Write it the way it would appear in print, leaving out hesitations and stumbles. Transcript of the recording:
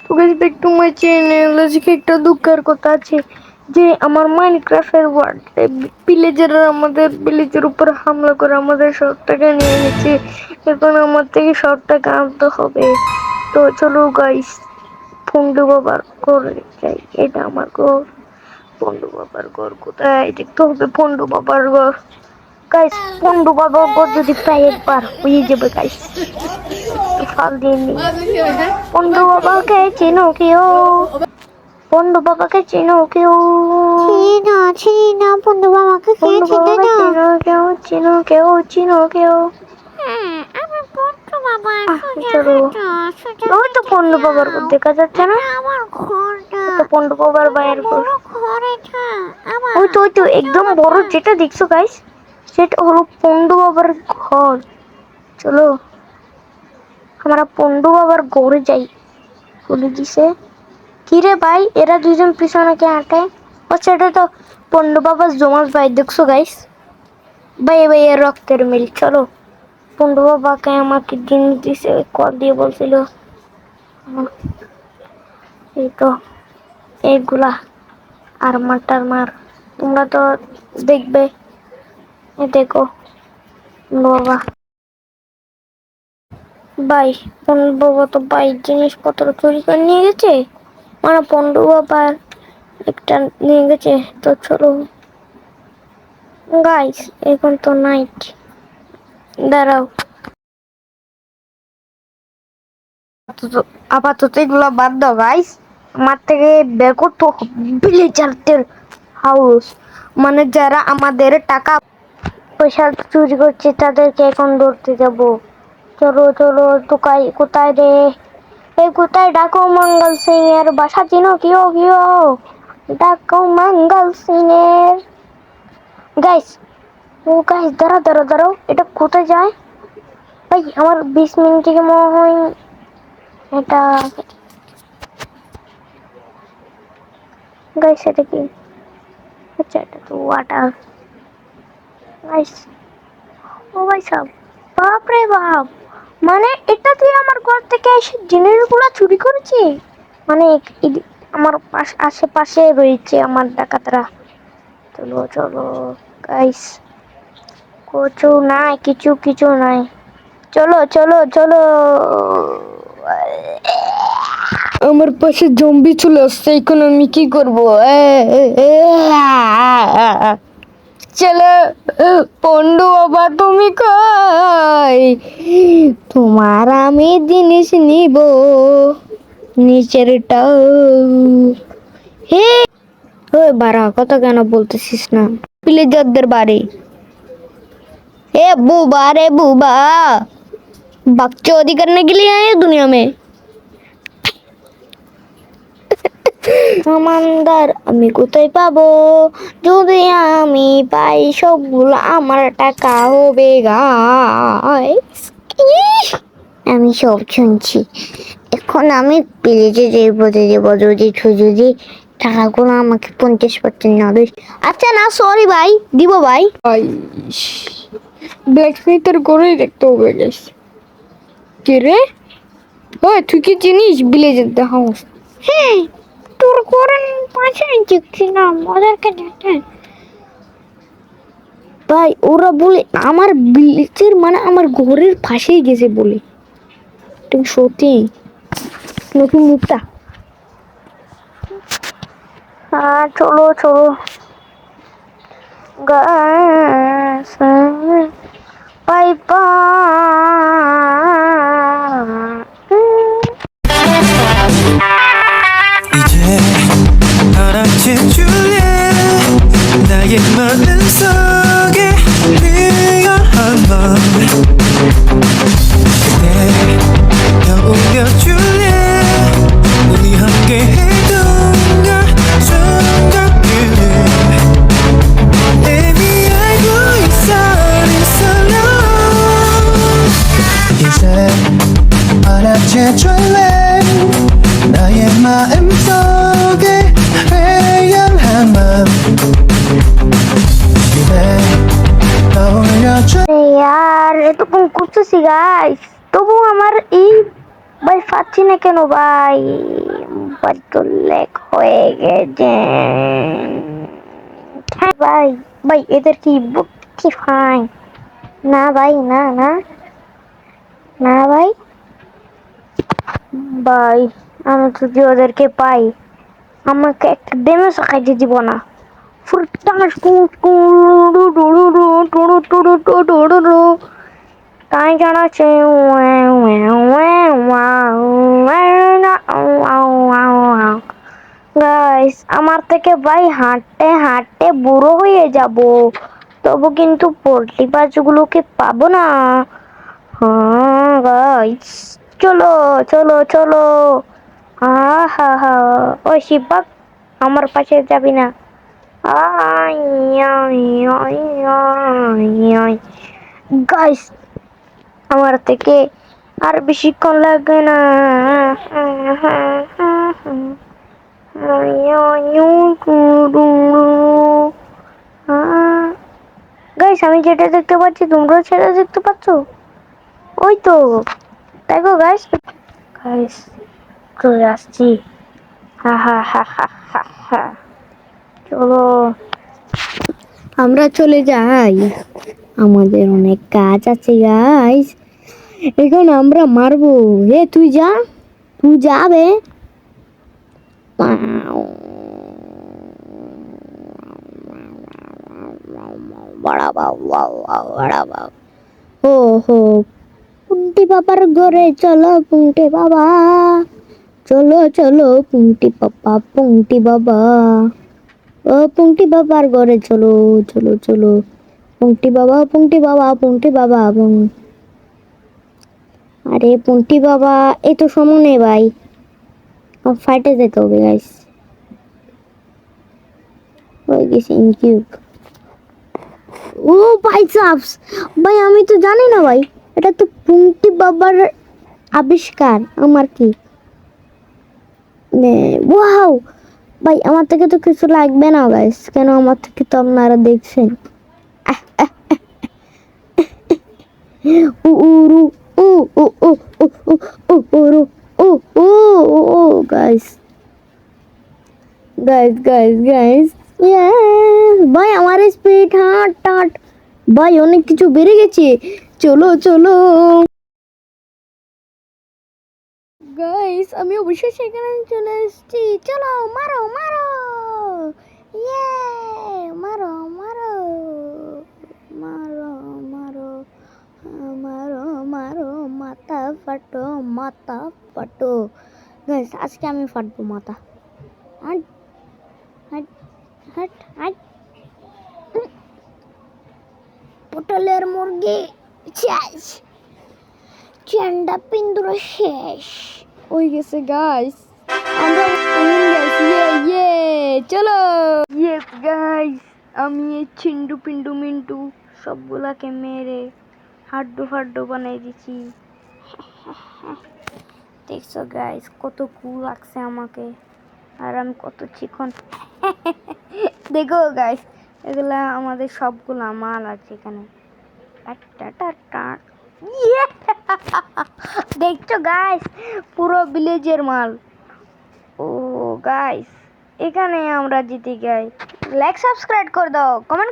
তো guys back to my channel. আজকে একটা দুঃখের কথা আছে যে আমার মাইনক্রাফটের ওয়ার্ল্ড ভিলেজাররা আমাদের ভিলেজের উপর হামলা করে আমাদের শহরটাকে নিয়ে নিচ্ছে। এখন আমার থেকে সব টাকা আনতে হবে। তো চলো গাইস, পন্ডু বাবার ঘরে যাই। এটা আমার ঘর। পন্ডু বাবার ঘর কোথায় দেখতে হবে? পন্ডু বাবার ঘর গাইস, পন্ডু বাবার ঘর যদি পাই একবার হয়ে যাবে গাইস। একটু ফাল দিয়ে নি। পন্ডু বাবাকে চেনো কেউ? পন্ডু বাবাকে চেনো কেউ? চিনি না বন্ধু বাবাকে পন্ডু খেয়েছে বাবাকে দাদা। চেনো কেউ? চেনো কেউ? চিনো কেউ? আমার বন্ধু বাবা চলো, ওই তো পন্ডু বাবার ঘর দেখা যাচ্ছে না? আমার ঘরটা তো পন্ডু বাবার বাইরের ঘর। বড় ঘর এটা আমার। ওই তো একদম বড় যেটা দেখছো গাইস, সেটা হলো পন্ডু বাবার ঘর। চলো আমরা পন্ডু বাবার ঘরে যাই। বলে দিছে কি রে ভাই, এরা দুজন পিছনে কে হাঁটে? ও সেটা তো পন্ডু বাবার জমাস ভাই, দেখছো গাইস? ভাই ভাই এর রক্তের মিল। চলো, পন্ডু বাবাকে আমাকে জিনিস দিছে, কল দিয়ে বলছিল এই তো এইগুলা আর মাটার মার। তোমরা তো দেখবে, দেখো বাবা। ভাই পন্ডু বাবা তো ভাই জিনিসপত্র চুরি করে নিয়ে গেছে, মানে পন্ডু বাবার একটা নিয়ে গেছে। তো চলো গাইস, এখন তো নাইট, দাঁড়াও আপাতত এগুলো বাদ দাও গাইস। আমার থেকে বের করতো ভিলেজারদের হাউস, মানে যারা আমাদের টাকা পয়সা চুরি করছে তাদেরকে এখন ধরতে যাব। চলো চলো, কোথায় কোথায় রে? এই কোথায়? ডাকো মঙ্গল সিং এর বাসা চিনো? কেউ কেউ ডাকো মঙ্গল সিং এর। গাইস, ও গাইস দাঁড়াও দাঁড়াও দাঁড়াও, এটা কোথায় যায় ভাই? আমার 20 মিনিট থেকে মনে হয় এটা। গাইস এটা কি? আচ্ছা এটা তো ওয়াটার গাইস। ও ভাই সাব, বাপ রে বাপ, মানে এটা তুই আমার ঘর থেকে এসে জিনিসগুলো চুরি করেছি? মানে আমার আশেপাশে রয়েছে আমার ডাকাতরা। চলো চলো গাইস, কিছু নাই, কিছু কিছু নাই। চলো চলো চলো। আমার পাশে জম্বি চলে আসছে, এখন আমি কি করবো? চলো পন্ডু বাবা, তুমি কই? তোমার আমি জিনিস নিব নিচেরটা। হে ওই বাড়া, কথা কেন বলতেছিস না? প্লেজারদের বাড়ি। ए बुबा रे बुबा, बकचोदी करने के लिए आए हैं दुनिया में। আমান্দার আমি কোথায় পাবো? যদি আমি পাই সবগুলো আমার টাকা হবে গাইস। আমি সব শুনছি, এখন আমি প্লেজে যাবো যদি টাকাগুলো আমাকে 50% না দিস। আচ্ছা না, সরি ভাই, দিব ভাই। ব্ল্যাকস্মিথের ঘরেই দেখতে হবে গেস। কে রে? ওই তুই কি চিনিস ভিলেজের দ্য হাউস? হ্যাঁ, তোর ঘরের পাশে দেখছিলাম ওদেরকে দেখে। ভাই ওরা বলে আমার ভিলেজের, মানে আমার ঘরের পাশেই গেছে বলে। তুমি সত্যি নতুন মুখটা? হ্যাঁ চলো চলো গাইস, বাই 이제 알아채 줄래 나의 마음속에 리얼한 맘 그대 떠올려 줄래 우리 함께 했던 날 생각들을 이미 알고 있어 이제 알아채 줄래 나의 마음속에 해양한 맘 집에 떠올려줘। यार ये तो कुछ सी गाइस, তবু আমার এই ভাই পাচ্ছি না না কেন ভাই? বড্ড লেগ হয়ে গেছে। হ্যাঁ ভাই, ভাই এদের কি বুদ্ধি ভাই? না ভাই, না না না ভাই, ভাই আমি যদি ওদেরকে পাই আমাকে একটা ড্যামেজ খাইতে দিব না। তাই জানাচ্ছে গাইস, আমার থেকে ভাই হাঁটতে হাঁটতে বুড়ো হয়ে যাব, তবু কিন্তু পোল্ট্রি বাজগুলোকে পাবো না। হ্যাঁ গাইস, চলো চলো চলো। হা হা, ওই শিববাগ আমার পাশে যাবি না। গাইস, আমার থেকে আর বেশিক্ষণ লাগবে না। গাইস, আমি যেটা দেখতে পাচ্ছি তোমরাও সেটা দেখতে পাচ্ছ? ওই তো দেখো গাইস। গাইস চলে আসছি। হা হা হা হা হা হা, চলো আমরা চলে যাই, আমাদের অনেক কাজ আছে গাইস। এখন আমরা মারবো। হে তুই যা, তুই যাবে। ও হো, পুন্টি বাবার ঘরে চলো পুন্টি বাবা, চলো চলো পুন্টি বাবা, পুন্টি বাবা, ও পুন্টি বাবার ঘরে চলো চলো চলো। পুন্টি বাবা, পুন্টি বাবা, পুন্টি বাবা। আরে পুন্টি বাবা, এই তো সময় নেই ভাই, ফাইটে যেতে হবে গাইস। হয়ে গেছে ইনকিউব। ও ভাই সাবস, ভাই আমি তো জানি না ভাই, এটা তো পুন্টি বাবার আবিষ্কার। আমার কি ওয়াও ভাই, আমার থেকে তো কিছু লাগবে না গাইস, কেন আমার থেকে তো আপনারা দেখছেন। উরু ও ও ও ও ও উরু ও ও ও গাইস গাইস গাইস গাইস, ভাই আমার স্পিড হাঁট হাঁট ভাই অনেক কিছু বেড়ে গেছে। চলো চলো গাইস, আমি অবশ্যই সেখানে চলে এসেছি। চলো মারো মারো, ইয়ে মারো মারো মারো মারো মারো মারো, মাথা ফাটো মাথা ফাটো। গাইস আজকে আমি ফাটবো মাথা। হাট হাট হাট হাট, পটলের মুরগি শেষ, ঠান্ডা পিন্দুর শেষ হয়ে গেছে গাইস। আমরা ইয়ে চলো। ইয়েস গাইস, আমি এই ছিন্ডু পিন্ডু মিন্টু সবগুলাকে মেরে হাড্ডু ফাড্ডু বানাই দিছি। দেখছো গাইস কত কুল লাগছে আমাকে, আর আমি কত চিকন। দেখো গাইস, এগুলা আমাদের সবগুলা মাল আছে এখানে। দেখছো গাইস, পুরো ভিলেজের মাল। ও গাইস, এখানে আমরা জিতে গাই। লাইক সাবস্ক্রাইব করে দাও, কমেন্ট